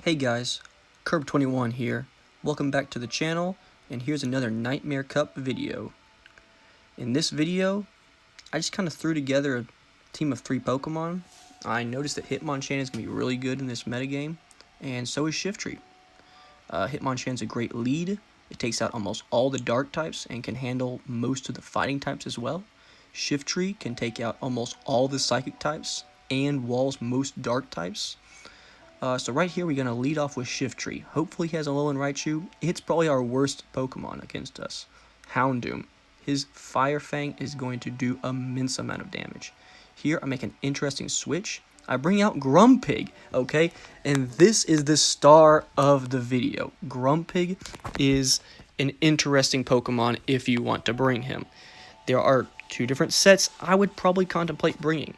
Hey guys, Curb21 here. Welcome back to the channel, and here's another Nightmare Cup video. In this video, I just kind of threw together a team of 3 Pokemon. I noticed that Hitmonchan is going to be really good in this metagame, and so is Shiftry. Hitmonchan's a great lead. It takes out almost all the dark types and can handle most of the fighting types as well. Shiftry can take out almost all the psychic types and walls most dark types. So right here we're going to lead off with Shiftry. Hopefully he has a Alolan Raichu. It's probably our worst Pokemon against us. Houndoom. His Fire Fang is going to do immense amount of damage. Here I make an interesting switch. I bring out Grumpig, okay? And this is the star of the video. Grumpig is an interesting Pokemon if you want to bring him. There are 2 different sets I would probably contemplate bringing.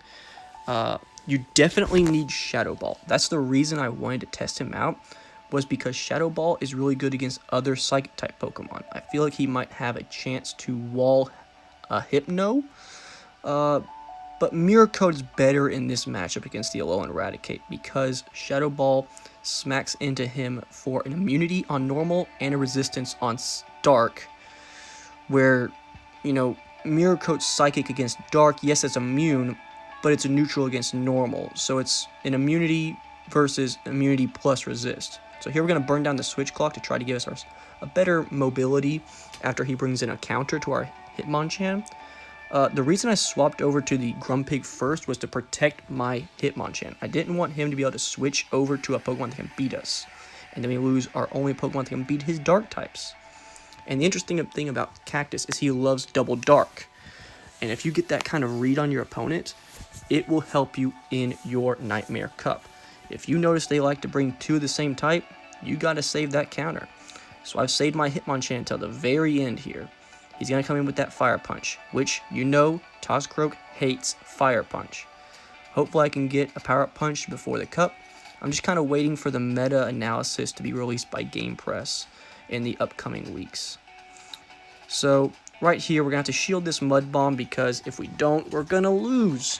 You definitely need Shadow Ball. That's the reason I wanted to test him out, was because Shadow Ball is really good against other Psychic type Pokemon. I feel like he might have a chance to wall a Hypno, but Mirror Coat is better in this matchup against the Alolan Raticate because Shadow Ball smacks into him for an immunity on normal and a resistance on dark, where, you know, Mirror Coat's Psychic against dark, yes, it's immune, but it's a neutral against normal, so it's an immunity versus immunity plus resist. So here we're going to burn down the switch clock to try to give us a better mobility after he brings in a counter to our Hitmonchan. The reason I swapped over to the Grumpig first was to protect my Hitmonchan. I didn't want him to be able to switch over to a Pokemon that can beat us, and then we lose our only Pokemon that can beat his dark types. And the interesting thing about Cactus is he loves double dark, and if you get that kind of read on your opponent, it will help you in your Nightmare Cup. If you notice they like to bring 2 of the same type, you gotta save that counter. So I've saved my Hitmonchan until the very end here. He's gonna come in with that Fire Punch, which, you know, Toxicroak hates Fire Punch. Hopefully I can get a Power Up Punch before the cup. I'm just kind of waiting for the meta analysis to be released by Game Press in the upcoming weeks. So right here we're gonna have to shield this Mud Bomb, because if we don't, we're gonna lose.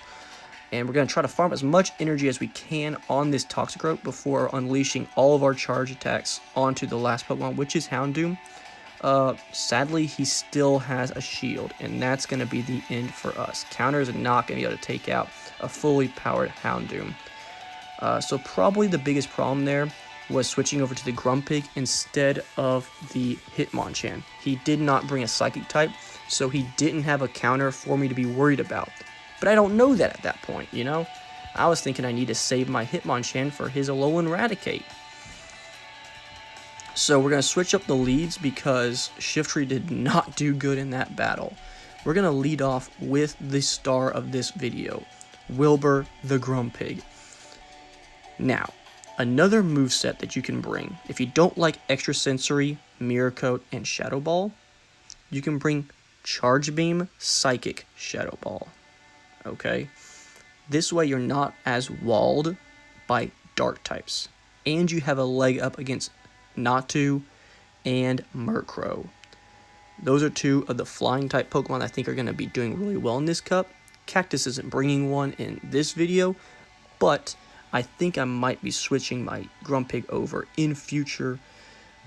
And we're going to try to farm as much energy as we can on this Toxicroak before unleashing all of our charge attacks onto the last Pokemon, which is Houndoom. Sadly, he still has a shield, and that's going to be the end for us. Counters are not going to be able to take out a fully powered Houndoom. So probably the biggest problem there was switching over to the Grumpig instead of the Hitmonchan. He did not bring a Psychic type, so he didn't have a counter for me to be worried about. But I don't know that at that point, you know? I was thinking I need to save my Hitmonchan for his Alolan Raticate. So we're going to switch up the leads because Shiftry did not do good in that battle. We're going to lead off with the star of this video, Wilbur the Grumpig. Now, another moveset that you can bring, if you don't like Extrasensory, Mirror Coat, and Shadow Ball, you can bring Charge Beam, Psychic, Shadow Ball. Okay, this way you're not as walled by dark types, and you have a leg up against Natu and Murkrow. Those are 2 of the flying type Pokemon I think are going to be doing really well in this cup. Cactus isn't bringing one in this video, but I think I might be switching my Grumpig over in future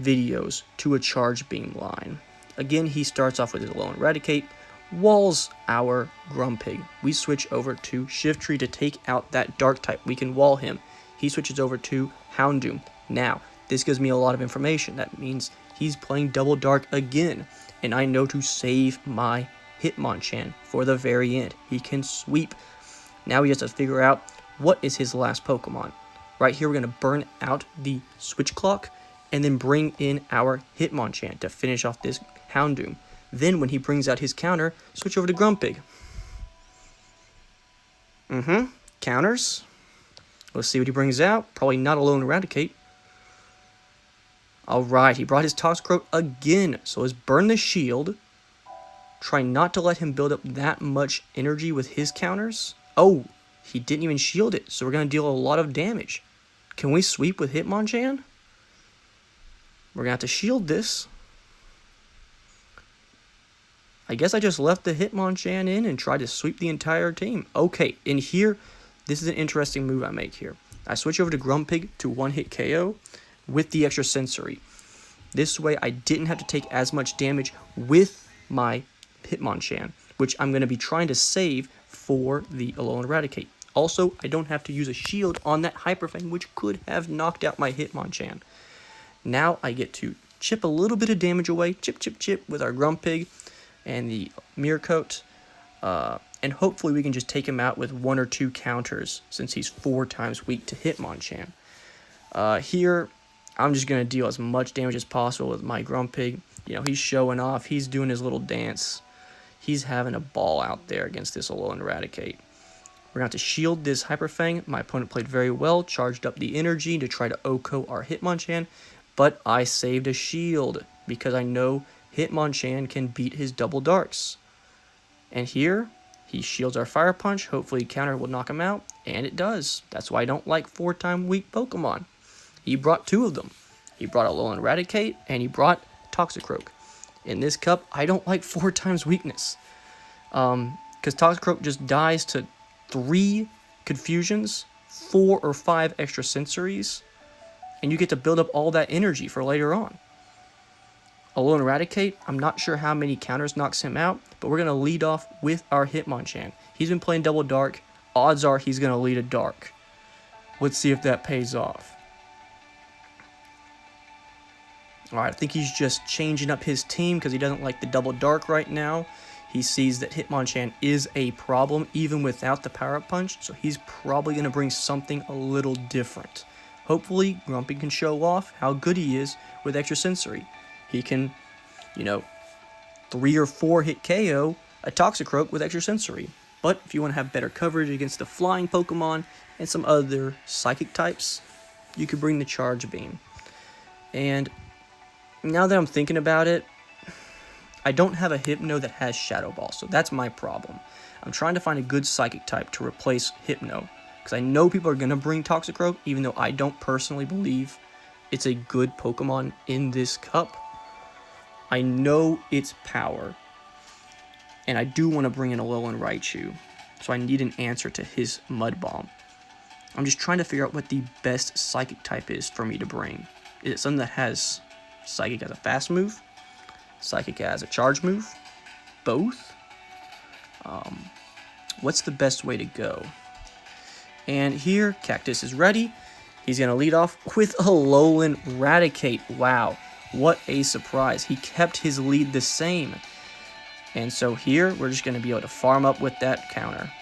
videos to a Charge Beam line. Again, he starts off with his Alolan Raticate, walls our Grumpig. We switch over to Shiftry to take out that dark type. We can wall him. He switches over to Houndoom. Now, this gives me a lot of information. That means he's playing double dark again, and I know to save my Hitmonchan for the very end. He can sweep. Now he has to figure out what is his last Pokemon. Right here, we're going to burn out the switch clock and then bring in our Hitmonchan to finish off this Houndoom. Then, when he brings out his counter, switch over to Grumpig. Counters. Let's see what he brings out. Probably not Alolan Raticate. Alright, he brought his Toxicroak again. So let's burn the shield. Try not to let him build up that much energy with his counters. Oh, he didn't even shield it. So we're going to deal a lot of damage. Can we sweep with Hitmonchan? We're going to have to shield this. I guess I just left the Hitmonchan in and tried to sweep the entire team. Okay, in here, this is an interesting move I make here. I switch over to Grumpig to one-hit KO with the extra sensory. This way I didn't have to take as much damage with my Hitmonchan, which I'm going to be trying to save for the Alolan Eradicate. Also, I don't have to use a shield on that Hyper Fang, which could have knocked out my Hitmonchan. Now I get to chip a little bit of damage away, chip with our Grumpig and the Mirror Coat, and hopefully we can just take him out with 1 or 2 counters since he's 4 times weak to Hitmonchan. Here, I'm just going to deal as much damage as possible with my Grumpig. You know, he's showing off, he's doing his little dance. He's having a ball out there against this Alolan Eradicate. We're going to have to shield this Hyper Fang. My opponent played very well, charged up the energy to try to OHKO our Hitmonchan, but I saved a shield because I know Hitmonchan can beat his double darks. And here, he shields our Fire Punch. Hopefully counter will knock him out, and it does. That's why I don't like 4-time weak Pokemon. He brought 2 of them. He brought Alolan Eradicate, and he brought Toxicroak. In this cup, I don't like 4 times weakness. Because Toxicroak just dies to 3 Confusions, 4 or 5 extra sensories, and you get to build up all that energy for later on. Alolan Eradicate, I'm not sure how many counters knocks him out, but we're going to lead off with our Hitmonchan. He's been playing double dark. Odds are he's going to lead a dark. Let's see if that pays off. Alright, I think he's just changing up his team because he doesn't like the double dark right now. He sees that Hitmonchan is a problem even without the power-up punch, so he's probably going to bring something a little different. Hopefully, Grumpy can show off how good he is with extra sensory. He can, 3 or 4 hit KO a Toxicroak with extra sensory. But if you want to have better coverage against the flying Pokemon and some other psychic types, you could bring the Charge Beam. And now that I'm thinking about it, I don't have a Hypno that has Shadow Ball, so that's my problem. I'm trying to find a good psychic type to replace Hypno, because I know people are going to bring Toxicroak, even though I don't personally believe it's a good Pokemon in this cup. I know its power, and I do want to bring in Alolan Raichu, so I need an answer to his Mud Bomb. I'm just trying to figure out what the best psychic type is for me to bring. Is it something that has Psychic as a fast move? Psychic as a charge move? Both? What's the best way to go? And here, Cactus is ready. He's going to lead off with Alolan Eradicate. Wow, what a surprise. He kept his lead the same. And so here, we're just going to be able to farm up with that counter.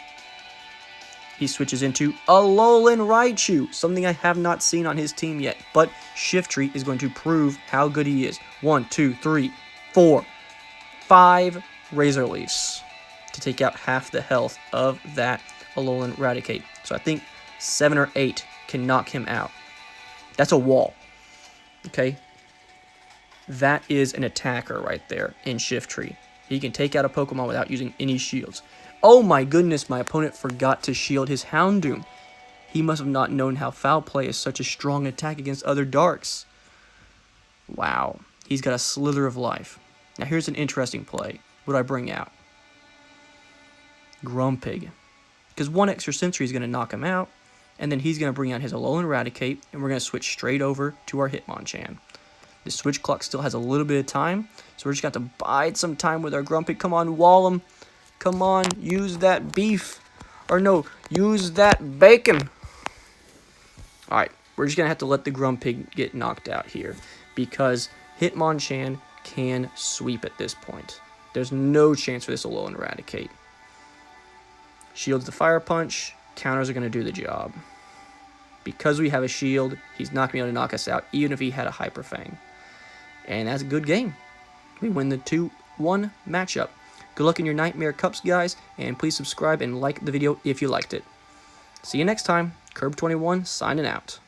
He switches into Alolan Raichu, something I have not seen on his team yet. But Shiftry is going to prove how good he is. 1, 2, 3, 4, 5 Razor Leafs to take out half the health of that Alolan Eradicate. So I think 7 or 8 can knock him out. That's a wall. Okay? That is an attacker right there in Shiftry. He can take out a Pokemon without using any shields. Oh my goodness, my opponent forgot to shield his Houndoom. He must have not known how Foul Play is such a strong attack against other darks. Wow. He's got a slither of life. Now here's an interesting play. What do I bring out? Grumpig. Because 1 extra sensory is going to knock him out, and then he's going to bring out his Alolan Eradicate, and we're going to switch straight over to our Hitmonchan. The switch clock still has a little bit of time, so we're just going to have to bide some time with our Grumpig. Come on, wall him. Come on, use that beef. Or no, use that bacon. Alright, we're just going to have to let the Grumpig get knocked out here, because Hitmonchan can sweep at this point. There's no chance for this Alolan Eradicate. Shields the Fire Punch, counters are going to do the job. Because we have a shield, he's not going to be able to knock us out, even if he had a Hyper Fang. And that's a good game. We win the 2-1 matchup. Good luck in your Nightmare Cups, guys, and please subscribe and like the video if you liked it. See you next time. Curb21 signing out.